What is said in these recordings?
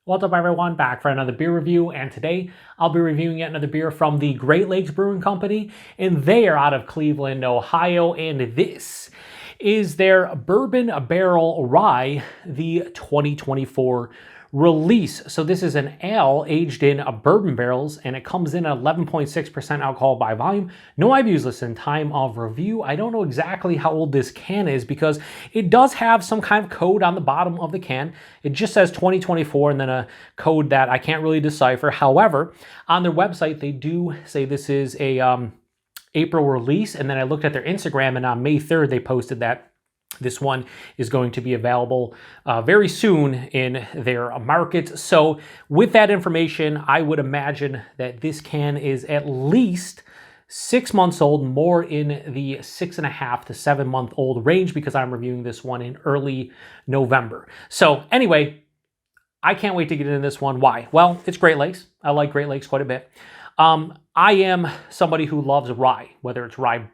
What's up everyone, back for another beer review, and today I'll be reviewing yet another beer from the Great Lakes Brewing Company, and they are out of Cleveland, Ohio, and this is their Bourbon Barrel Rye, the 2024 release. So this is an ale aged in bourbon barrels, and it comes in at 11.6% alcohol by volume. No IBUs listed. Time of review, I don't know exactly how old this can is because it does have some kind of code on the bottom of the can. It just says 2024 and then a code that I can't really decipher. However, on their website, they do say this is a April release, and then I looked at their Instagram, and on May 3rd, they posted that this one is going to be available very soon in their market. So with that information, I would imagine that this can is at least 6 months old, more in the 6.5 to 7 month old range, because I'm reviewing this one in early November. So anyway, I can't wait to get into this one. Why? Well, it's Great Lakes. I like Great Lakes quite a bit. I am somebody who loves rye, whether it's rye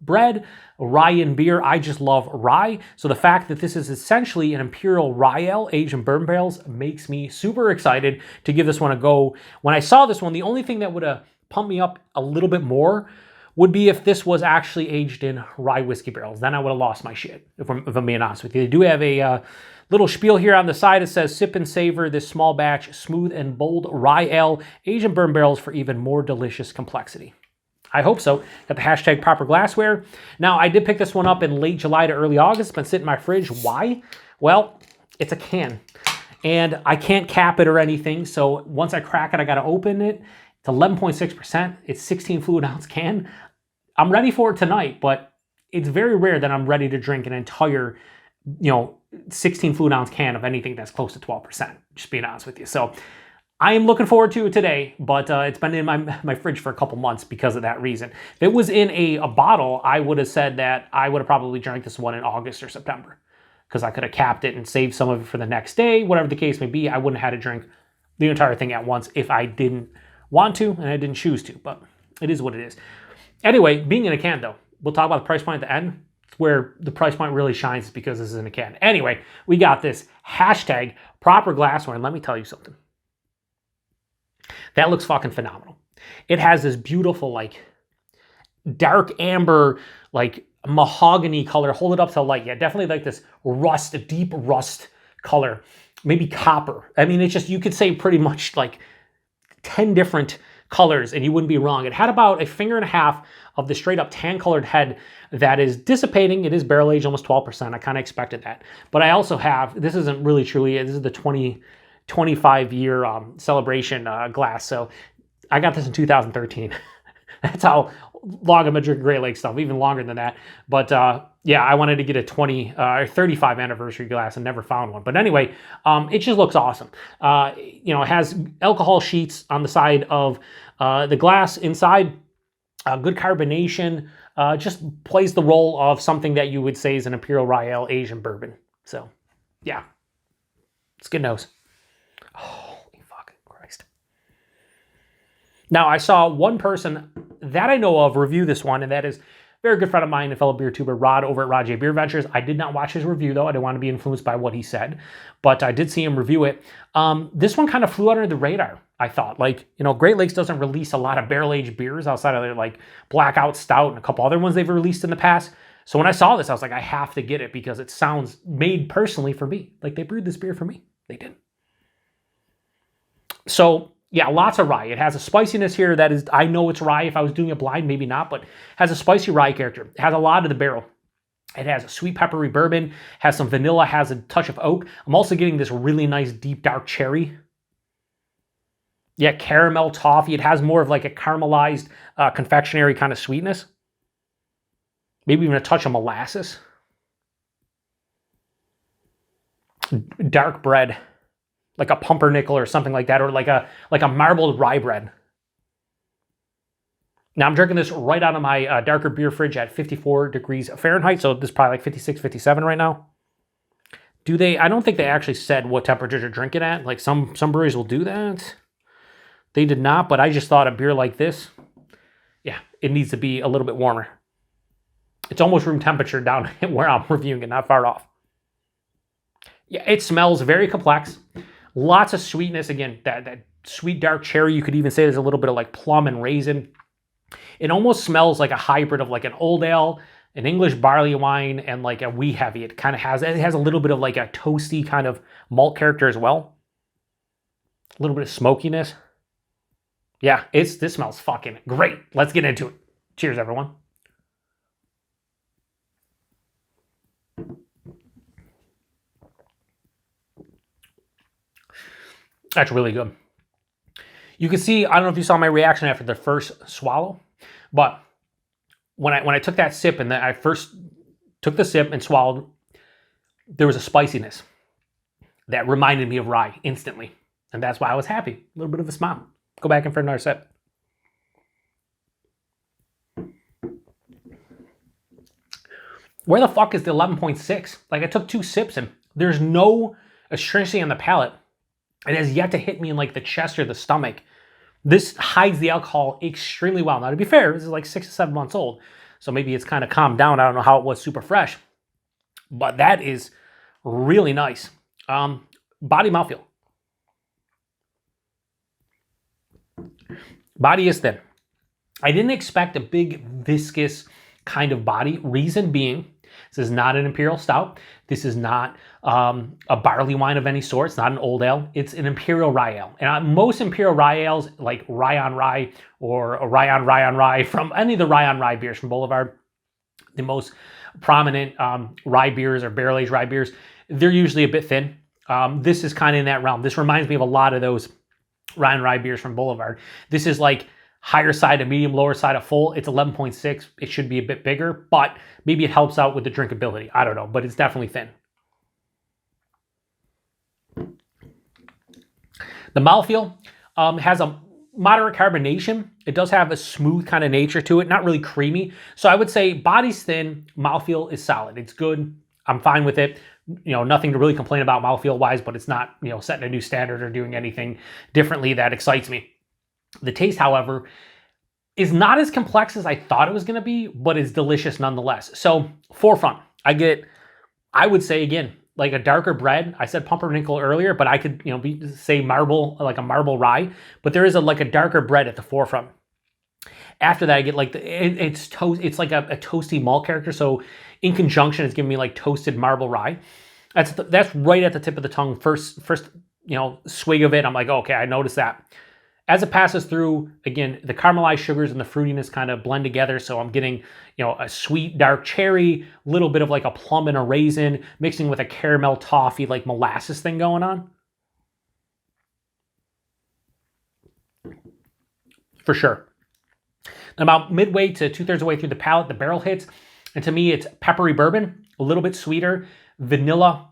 bread, rye and beer. I just love rye. So the fact that this is essentially an Imperial Rye Ale aged in bourbon barrels makes me super excited to give this one a go. When I saw this one, the only thing that would have pumped me up a little bit more would be if this was actually aged in rye whiskey barrels. Then I would have lost my shit, if I'm being honest with you. They do have a little spiel here on the side. It says, sip and savor this small batch, smooth and bold rye ale, aged in bourbon barrels for even more delicious complexity. I hope so. Got the hashtag proper glassware. Now, I did pick this one up in late July to early August. It's been sitting in my fridge. Why? Well, it's a can, and I can't cap it or anything. So once I crack it, I got to open it. It's 11.6%. It's 16 fluid ounce can. I'm ready for it tonight, but it's very rare that I'm ready to drink an entire, 16 fluid ounce can of anything that's close to 12%, just being honest with you. So I am looking forward to it today, but it's been in my fridge for a couple months because of that reason. If it was in a bottle, I would have said that I would have probably drank this one in August or September, because I could have capped it and saved some of it for the next day, whatever the case may be. I wouldn't have had to drink the entire thing at once if I didn't want to and I didn't choose to, but it is what it is. Anyway, being in a can though, we'll talk about the price point at the end. It's where the price point really shines, because this is in a can. Anyway, we got this hashtag proper glassware, and let me tell you something. That looks fucking phenomenal. It has this beautiful, like, dark amber, like, mahogany color. Hold it up to the light. Yeah, definitely like this rust, deep rust color. Maybe copper. I mean, it's just, you could say pretty much like 10 different colors and you wouldn't be wrong. It had about a finger and a half of the straight up tan colored head that is dissipating. It is barrel aged almost 12%. I kind of expected that. But I also have, this isn't really truly, this is the 25-year celebration glass. So I got this in 2013. That's how long I've been drinking Great Lakes stuff, even longer than that. But yeah, I wanted to get a 35 anniversary glass and never found one. But anyway, it just looks awesome. It has alcohol sheets on the side of the glass inside. Good carbonation. Just plays the role of something that you would say is an Imperial Rye Ale Asian bourbon. So yeah, it's good nose. Holy fucking Christ. Now, I saw one person that I know of review this one, and that is a very good friend of mine, a fellow beer tuber, Rod, over at Rod J Beer Ventures. I did not watch his review, though. I didn't want to be influenced by what he said, but I did see him review it. This one kind of flew under the radar, I thought. Like, Great Lakes doesn't release a lot of barrel-aged beers outside of their, like, Blackout Stout and a couple other ones they've released in the past. So when I saw this, I was like, I have to get it because it sounds made personally for me. Like, they brewed this beer for me. They did. So yeah, lots of rye. It has a spiciness here that is, I know it's rye. If I was doing it blind, maybe not, but has a spicy rye character. It has a lot of the barrel. It has a sweet peppery bourbon, has some vanilla, has a touch of oak. I'm also getting this really nice deep dark cherry. Yeah, caramel toffee. It has more of like a caramelized confectionery kind of sweetness. Maybe even a touch of molasses. Dark bread. Like a pumpernickel or something like that, or like a marbled rye bread. Now I'm drinking this right out of my darker beer fridge at 54 degrees Fahrenheit, so this is probably like 56, 57 right now. I don't think they actually said what temperature to drink it at. Like some breweries will do that. They did not, but I just thought a beer like this, yeah, it needs to be a little bit warmer. It's almost room temperature down where I'm reviewing it, not far off. Yeah, it smells very complex. Lots of sweetness. Again, that sweet dark cherry. You could even say there's a little bit of like plum and raisin. It almost smells like a hybrid of like an old ale, an English barley wine, and like a wee heavy. It has a little bit of like a toasty kind of malt character as well. A little bit of smokiness. Yeah, this smells fucking great. Let's get into it. Cheers, everyone. That's really good. You can see, I don't know if you saw my reaction after the first swallow, but when I took that sip and I first took the sip and swallowed, there was a spiciness that reminded me of rye instantly. And that's why I was happy. A little bit of a smile. Go back in for another sip. Where the fuck is the 11.6? Like, I took 2 sips and there's no astringency on the palate. It has yet to hit me in like the chest or the stomach. This hides the alcohol extremely well. Now, to be fair, this is like 6 to 7 months old, so maybe it's kind of calmed down. I don't know how it was super fresh, but that is really nice. Body mouthfeel. Body is thin. I didn't expect a big viscous kind of body. Reason being, this is not an Imperial Stout. This is not a barley wine of any sort. It's not an old ale. It's an Imperial Rye Ale. And most Imperial Rye Ales, like Rye on Rye or a Rye on Rye from any of the Rye on Rye beers from Boulevard, the most prominent rye beers or barrel-aged rye beers, they're usually a bit thin. This is kind of in that realm. This reminds me of a lot of those Rye on Rye beers from Boulevard. This is like higher side of medium, lower side of full. It's 11.6. It should be a bit bigger, but maybe it helps out with the drinkability. I don't know, but it's definitely thin. The mouthfeel has a moderate carbonation. It does have a smooth kind of nature to it, not really creamy. So I would say body's thin, mouthfeel is solid. It's good. I'm fine with it. You know, nothing to really complain about mouthfeel wise, but it's not, you know, setting a new standard or doing anything differently that excites me. The taste, however, is not as complex as I thought it was going to be, but it's delicious nonetheless. So forefront, I would say again, like a darker bread. I said pumpernickel earlier, but I could, you know, say marble, like a marble rye, but there is like a darker bread at the forefront. After that, I get like it's like a toasty malt character. So in conjunction, it's giving me like toasted marble rye. That's right at the tip of the tongue. First, you know, swig of it, I'm like, okay, I noticed that. As it passes through, again, the caramelized sugars and the fruitiness kind of blend together. So I'm getting, you know, a sweet dark cherry, a little bit of like a plum and a raisin, mixing with a caramel toffee, like molasses thing going on. For sure. About midway to 2/3 of the way through the palate, the barrel hits. And to me, it's peppery bourbon, a little bit sweeter, vanilla,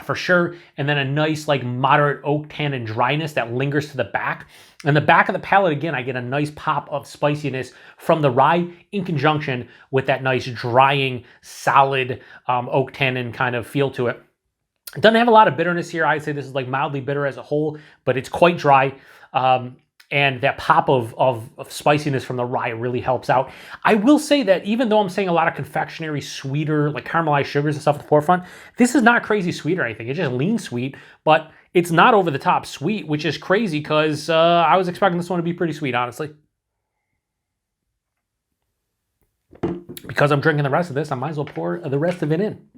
for sure, and then a nice like moderate oak tannin dryness that lingers to the back. And the back of the palate, again, I get a nice pop of spiciness from the rye in conjunction with that nice drying, solid oak tannin kind of feel to it. It doesn't have a lot of bitterness here. I'd say this is like mildly bitter as a whole, but it's quite dry. And that pop of spiciness from the rye really helps out. I will say that even though I'm saying a lot of confectionery, sweeter, like caramelized sugars and stuff at the forefront, this is not crazy sweet or anything. It just leans sweet, but it's not over the top sweet, which is crazy because I was expecting this one to be pretty sweet, honestly. Because I'm drinking the rest of this, I might as well pour the rest of it in.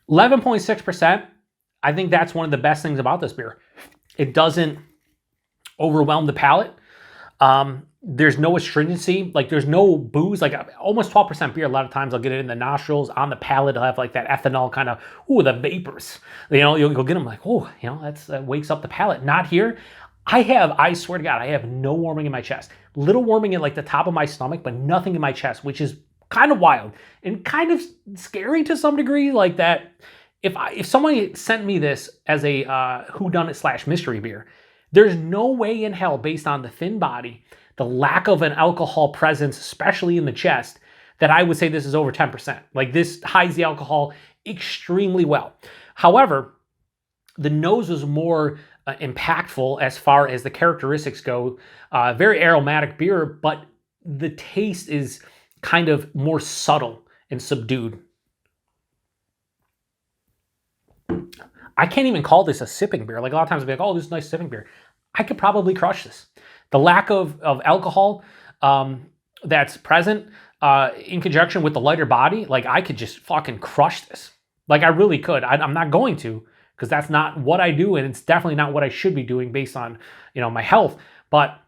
11.6%. I think that's one of the best things about this beer. It doesn't overwhelm the palate. There's no astringency. Like there's no booze. Like almost 12% beer. A lot of times I'll get it in the nostrils, on the palate. I'll have like that ethanol kind of, the vapors. You know, you'll get them like, that wakes up the palate. Not here. I swear to God, I have no warming in my chest. Little warming in like the top of my stomach, but nothing in my chest, which is kind of wild and kind of scary to some degree. Like that. If someone sent me this as a whodunit / mystery beer, there's no way in hell, based on the thin body, the lack of an alcohol presence, especially in the chest, that I would say this is over 10%. Like this hides the alcohol extremely well. However, the nose was more impactful as far as the characteristics go. Very aromatic beer, but the taste is kind of more subtle and subdued. I can't even call this a sipping beer. Like a lot of times I'll be like, oh, this is a nice sipping beer. I could probably crush this. The lack of alcohol that's present in conjunction with the lighter body, like I could just fucking crush this. Like I really could. I'm not going to, because that's not what I do, and it's definitely not what I should be doing based on, my health. But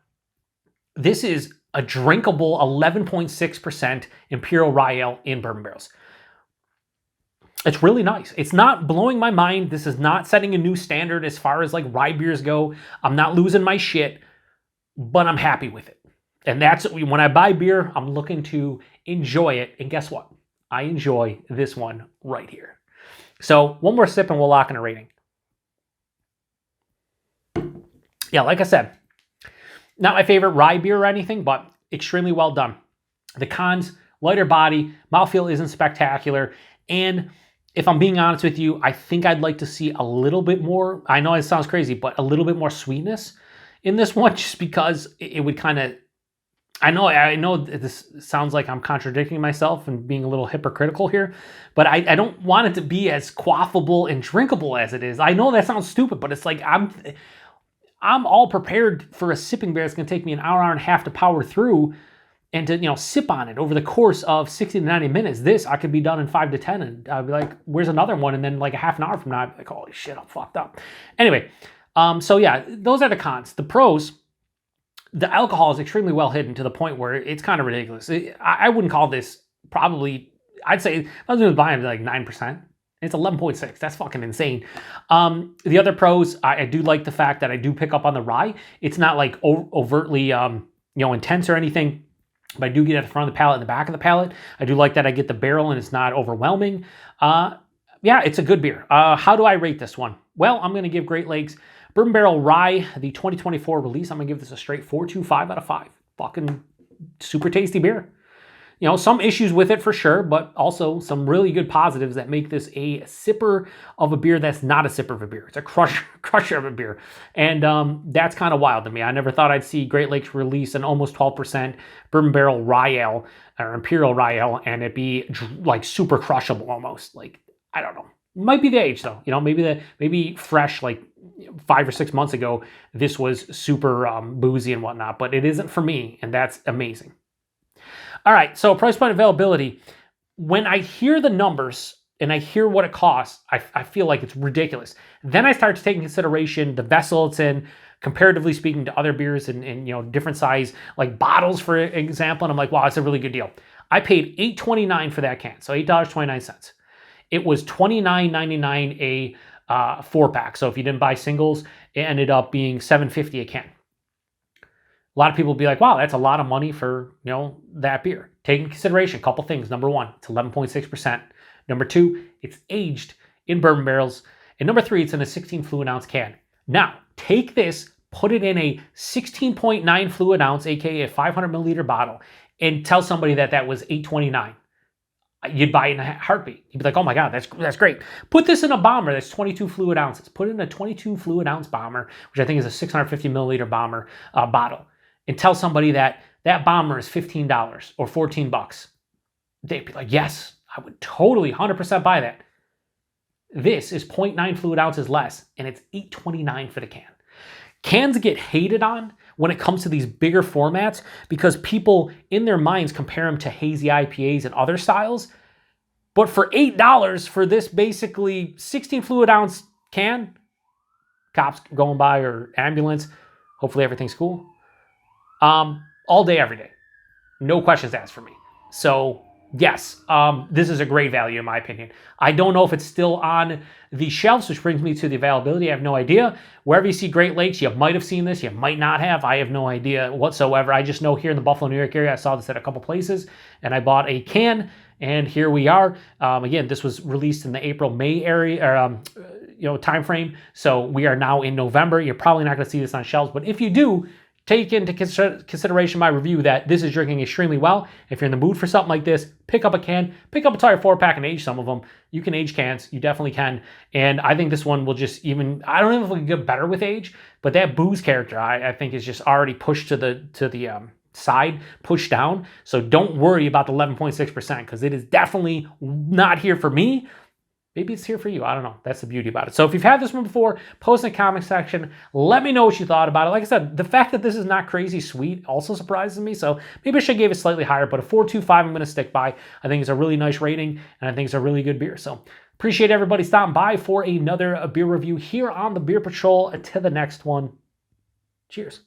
this is a drinkable 11.6% Imperial Rye Ale in bourbon barrels. It's really nice. It's not blowing my mind. This is not setting a new standard as far as like rye beers go. I'm not losing my shit, but I'm happy with it. And that's when I buy beer, I'm looking to enjoy it. And guess what? I enjoy this one right here. So one more sip and we'll lock in a rating. Yeah, like I said, not my favorite rye beer or anything, but extremely well done. The cons, lighter body, mouthfeel isn't spectacular. And if I'm being honest with you, I think I'd like to see a little bit more, I know it sounds crazy, but a little bit more sweetness in this one, just because it would kind of, I know this sounds like I'm contradicting myself and being a little hypocritical here, but I don't want it to be as quaffable and drinkable as it is. I know that sounds stupid, but it's like I'm all prepared for a sipping beer that's going to take me an hour and a half to power through and to, sip on it over the course of 60 to 90 minutes. This, I could be done in 5 to 10, and I'd be like, where's another one? And then like a half an hour from now, I'd be like, holy shit, I'm fucked up. Anyway, so yeah, those are the cons. The pros, the alcohol is extremely well hidden to the point where it's kind of ridiculous. I wouldn't call this probably, I'd say, if I was going to buy it, like 9%. It's 11.6. That's fucking insane. The other pros, I do like the fact that I do pick up on the rye. It's not like overtly, intense or anything, but I do get at the front of the palate and the back of the palate. I do like that I get the barrel and it's not overwhelming. Yeah, it's a good beer. How do I rate this one? Well, I'm going to give Great Lakes Bourbon Barrel Rye, the 2024 release, I'm going to give this a straight 4.25 out of 5. Fucking super tasty beer. Some issues with it for sure, but also some really good positives that make this a sipper of a beer that's not a sipper of a beer. It's a crusher of a beer. And that's kind of wild to me. I never thought I'd see Great Lakes release an almost 12% Bourbon Barrel Rye Ale or Imperial Rye Ale and it be like super crushable almost. Like, I don't know. Might be the age though. Maybe fresh like 5 or 6 months ago, this was super boozy and whatnot, but it isn't for me, and that's amazing. All right, so price point availability. When I hear the numbers and I hear what it costs, I feel like it's ridiculous. Then I start to take into consideration the vessel it's in, comparatively speaking to other beers and different size, like bottles, for example, and I'm like, wow, it's a really good deal. I paid $8.29 for that can, so $8.29. It was $29.99 a 4-pack. So if you didn't buy singles, it ended up being $7.50 a can. A lot of people will be like, wow, that's a lot of money for, that beer. Take into consideration a couple things. Number one, it's 11.6%. Number two, it's aged in bourbon barrels. And number three, it's in a 16 fluid ounce can. Now, take this, put it in a 16.9 fluid ounce, aka a 500 milliliter bottle, and tell somebody that was $8.29. You'd buy it in a heartbeat. You'd be like, oh my God, that's great. Put this in a bomber that's 22 fluid ounces. Put it in a 22 fluid ounce bomber, which I think is a 650 milliliter bomber bottle, and tell somebody that bomber is $15 or $14. They'd be like, yes, I would totally 100% buy that. This is 0.9 fluid ounces less, and it's $8.29 for the can. Cans get hated on when it comes to these bigger formats because people in their minds compare them to hazy IPAs and other styles. But for $8 for this basically 16 fluid ounce can, cops going by or ambulance, hopefully everything's cool, all day, every day. No questions asked for me. So yes, this is a great value in my opinion. I don't know if it's still on the shelves, which brings me to the availability. I have no idea. Wherever you see Great Lakes, you might have seen this, you might not have. I have no idea whatsoever. I just know here in the Buffalo, New York area, I saw this at a couple places, and I bought a can, and here we are. Again, this was released in the April-May area, time frame. So we are now in November. You're probably not going to see this on shelves, but if you do, take into consideration my review that this is drinking extremely well. If you're in the mood for something like this, pick up a can, pick up a entire 4-pack and age some of them. You can age cans, you definitely can. And I think this one will just I don't know if it can get better with age, but that booze character I think is just already pushed to the side, pushed down. So don't worry about the 11.6% because it is definitely not here for me. maybe it's here for you. I don't know. That's the beauty about it. So if you've had this one before, post in the comment section. Let me know what you thought about it. Like I said, the fact that this is not crazy sweet also surprises me. So maybe I should give it slightly higher, but a 4.25 I'm going to stick by. I think it's a really nice rating, and I think it's a really good beer. So appreciate everybody stopping by for another beer review here on the Beer Patrol. Until the next one, cheers.